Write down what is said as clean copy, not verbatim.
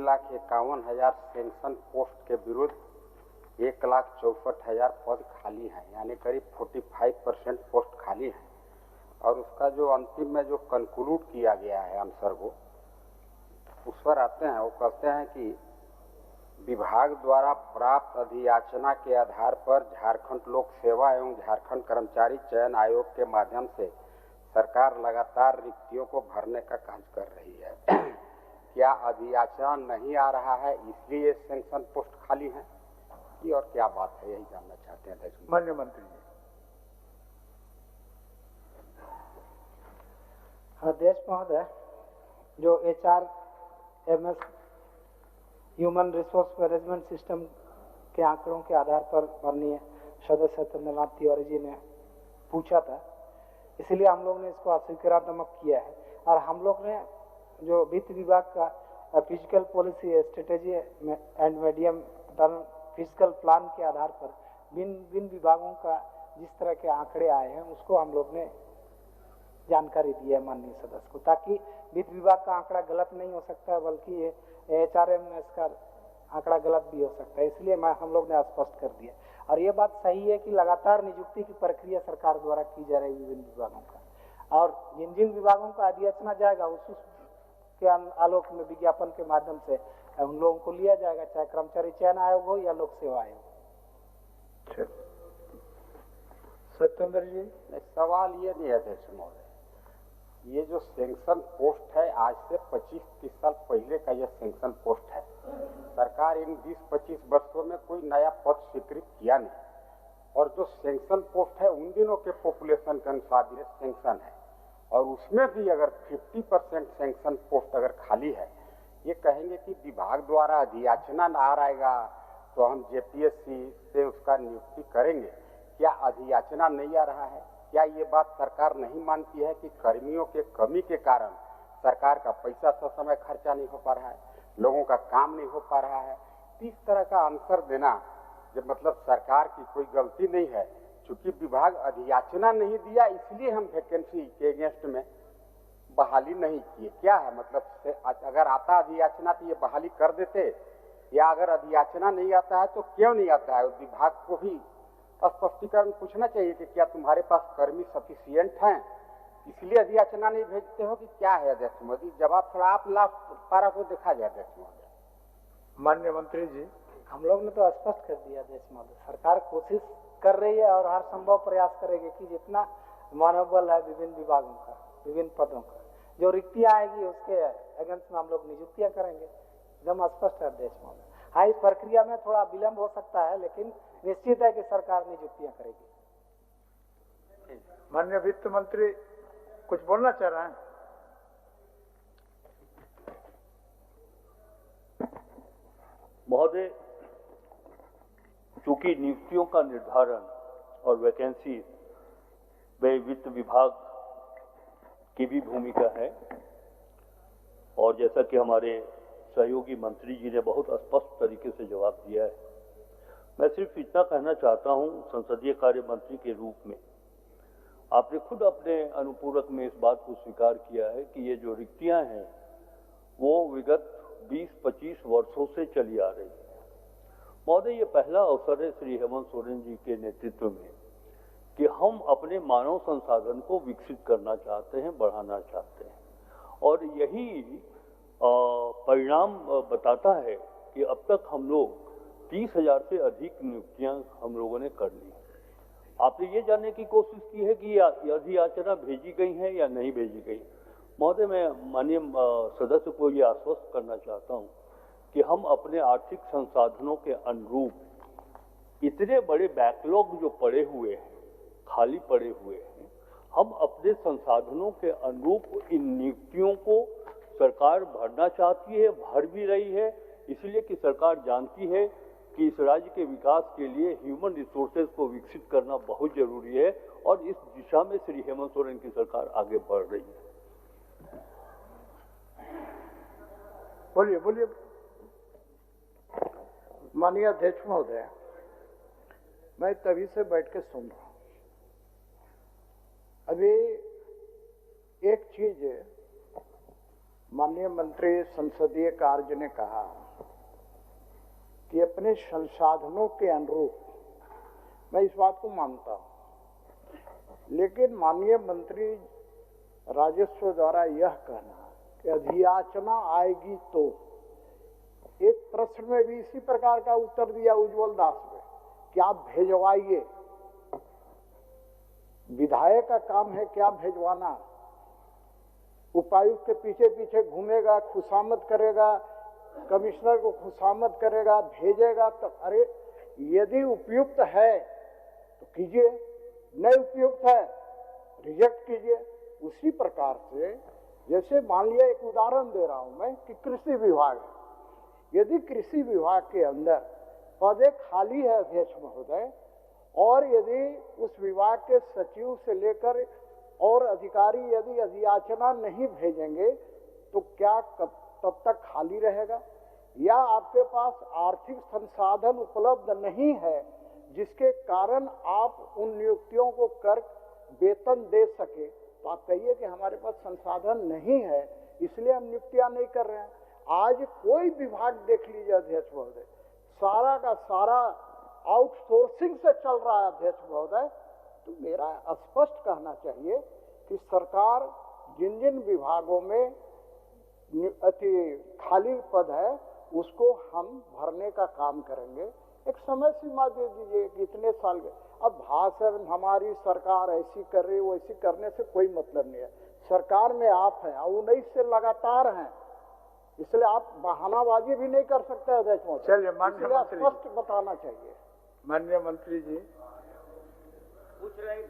1,51,000 sanction post के विरुद्ध 1,64,000 पद खाली हैं, यानी करीब 45% पोस्ट खाली हैं। और उसका जो अंतिम में जो कंक्लूड किया गया है आंसर को, उस पर आते हैं। वो कहते हैं कि विभाग द्वारा प्राप्त अधियाचना के आधार पर झारखंड लोक सेवा एवं झारखंड कर्मचारी चयन आयोग के माध्यम से सरकार लगातार रिक्तियों को भरने का कार्य कर रही है। क्या अधियाचना नहीं आ रहा है इसलिए सेंक्शन पोस्ट खाली हैं कि और क्या बात है, यही जानना चाहते हैं अध्यक्ष। माननीय मंत्री जी। अध्यक्ष महोदय, जो HRMS human resource management system के आंकड़ों के आधार पर माननीय सदस्य चंद्रनाथ तिवारी जी ने पूछा था, इसलिए हम लोग ने इसको अस्वीकारात्मक किया है। और हम लोग ने जो वित्त विभाग का physical policy strategy and medium term physical plan के आधार पर भिन्न विभागों का जिस तरह के आंकड़े आए हैं उसको हम लोग ने जानकारी दी है माननीय सदस्य को, ताकि वित्त विभाग का आंकड़ा गलत नहीं हो सकता है, बल्कि HRMS का आंकड़ा गलत भी हो सकता है। इसलिए हम लोग ने स्पष्ट कर दिया। और ये बात सही है कि लगातार नियुक्ति की प्रक्रिया सरकार द्वारा की जा रही है विभिन्न विभागों का, और जिन जिन विभागों का अधियाचना जाएगा उस के आलोक में विज्ञापन के माध्यम से उन लोगों को लिया जाएगा, चाहे कर्मचारी चयन आयोग हो या लोक सेवा आयोग। सत्येंद्र जी। सवाल ये नहीं है अध्यक्ष महोदय, ये जो सेंक्शन पोस्ट है आज से 25-30 साल पहले का यह सेंक्शन पोस्ट है। सरकार इन 20-25 वर्षों में कोई नया पद स्वीकृत किया नहीं, और जो सेंक्शन पोस्ट है उन दिनों के पॉपुलेशन के अनुसार ये सेंक्शन है। और उसमें भी अगर 50% सेंक्शन पोस्ट अगर खाली है, ये कहेंगे कि विभाग द्वारा अधियाचना ना आ रहेगा तो हम JPSC से उसका नियुक्ति करेंगे। क्या अधियाचना नहीं आ रहा है? क्या ये बात सरकार नहीं मानती है कि कर्मियों के कमी के कारण सरकार का पैसा समय खर्चा नहीं हो पा रहा है, लोगों का काम नहीं हो पा रहा है? इस तरह का आंसर देना जब मतलब सरकार की कोई गलती नहीं है, चूंकि विभाग अधियाचना नहीं दिया इसलिए हम वैकेंसी के अगेंस्ट में बहाली नहीं किए। क्या है मतलब, अगर आता अधियाचना तो ये बहाली कर देते, या अगर अधियाचना नहीं आता है तो क्यों नहीं आता है? विभाग को भी स्पष्टीकरण पूछना चाहिए कि क्या तुम्हारे पास कर्मी सफिशिएंट हैं इसलिए अधियाचना नहीं भेजते हो कि क्या है? अध्यक्ष मोदी, जवाब थोड़ा आप लास्ट पारा को देखा जाए अध्यक्ष महोदय। माननीय मंत्री जी। हम लोग ने तो स्पष्ट कर दिया अध्यक्ष महोदय, सरकार कोशिश कर रही है और हर संभव प्रयास करेगी कि जितना मनोबल है विभिन्न विभागों का, विभिन्न पदों का, जो रिक्तियां आएगी उसके अगेंस्ट में हम लोग नियुक्तियां करेंगे। एकदम स्पष्ट है अध्यक्ष महोदय। हाँ, इस प्रक्रिया में थोड़ा विलंब हो सकता है, लेकिन निश्चित है कि सरकार नियुक्तियां करेगी। माननीय वित्त मंत्री कुछ बोलना चाह रहे हैं? महोदय, चूंकि नियुक्तियों का निर्धारण और वैकेंसी में वित्त विभाग की भी भूमिका है, और जैसा कि हमारे सहयोगी मंत्री जी ने बहुत स्पष्ट तरीके से जवाब दिया है, मैं सिर्फ इतना कहना चाहता हूं संसदीय कार्य मंत्री के रूप में। आपने खुद अपने अनुपूरक में इस बात को स्वीकार किया है कि ये जो रिक्तियां हैं वो विगत 20-25 वर्षों से चली आ रही है। महोदय, ये पहला अवसर है श्री हेमंत सोरेन जी के नेतृत्व में कि हम अपने मानव संसाधन को विकसित करना चाहते हैं, बढ़ाना चाहते हैं, और यही परिणाम बताता है कि अब तक हम लोग 30,000 से अधिक नियुक्तियां हम लोगों ने कर ली। आपने ये जानने की कोशिश की है कि अधियाचना भेजी गई है या नहीं भेजी गई? महोदय, मैं माननीय सदस्य को ये आश्वस्त करना चाहता हूं कि हम अपने आर्थिक संसाधनों के अनुरूप इतने बड़े बैकलॉग जो पड़े हुए हैं, खाली पड़े हुए हैं, हम अपने संसाधनों के अनुरूप इन नियुक्तियों को सरकार भरना चाहती है, भर भी रही है, इसलिए कि सरकार जानती है कि इस राज्य के विकास के लिए ह्यूमन रिसोर्सेज को विकसित करना बहुत जरूरी है, और इस दिशा में श्री हेमंत सोरेन की सरकार आगे बढ़ रही है। बोलिए बोलिए। माननीय अध्यक्ष महोदय, मैं तभी से बैठ के सुन रहा हूं। अभी एक चीज माननीय मंत्री संसदीय कार्य ने कहा कि अपने संसाधनों के अनुरूप, मैं इस बात को मानता हूं, लेकिन माननीय मंत्री राजस्व द्वारा यह कहना कि अधियाचना आएगी तो, एक प्रश्न में भी इसी प्रकार का उत्तर दिया उज्ज्वल दास ने कि आप भेजवाइए, विधायक का काम है क्या भेजवाना, उपायुक्त के पीछे पीछे घूमेगा, खुशामद करेगा, कमिश्नर को खुशामद करेगा, भेजेगा। तो अरे यदि उपयुक्त है तो कीजिए, नहीं उपयुक्त है रिजेक्ट कीजिए। उसी प्रकार से जैसे मान लिया, एक उदाहरण दे रहा हूं मैं कि कृषि विभाग है, यदि कृषि विभाग के अंदर पद खाली है अध्यक्ष महोदय, और यदि उस विभाग के सचिव से लेकर और अधिकारी यदि अधियाचना नहीं भेजेंगे तो क्या तब तक खाली रहेगा? या आपके पास आर्थिक संसाधन उपलब्ध नहीं है जिसके कारण आप उन नियुक्तियों को कर वेतन दे सके, तो आप कहिए कि हमारे पास संसाधन नहीं है इसलिए हम नियुक्तियां नहीं कर रहे हैं। आज कोई विभाग देख लीजिए अध्यक्ष महोदय, सारा का सारा आउटसोर्सिंग से चल रहा है अध्यक्ष महोदय। तो मेरा स्पष्ट कहना चाहिए कि सरकार जिन जिन विभागों में खाली पद है उसको हम भरने का काम करेंगे। एक समय सीमा दे दीजिए कि इतने साल के। अब भाषण हमारी सरकार ऐसी कर रही, वैसी करने से कोई मतलब नहीं है। सरकार में आप हैं और 19 से लगातार हैं, इसलिए आप बहानाबाजी भी नहीं कर सकते अध्यक्ष महोदय। चलिए माननीय मंत्री, स्पष्ट बताना चाहिए। माननीय मंत्री जी पूछ रहे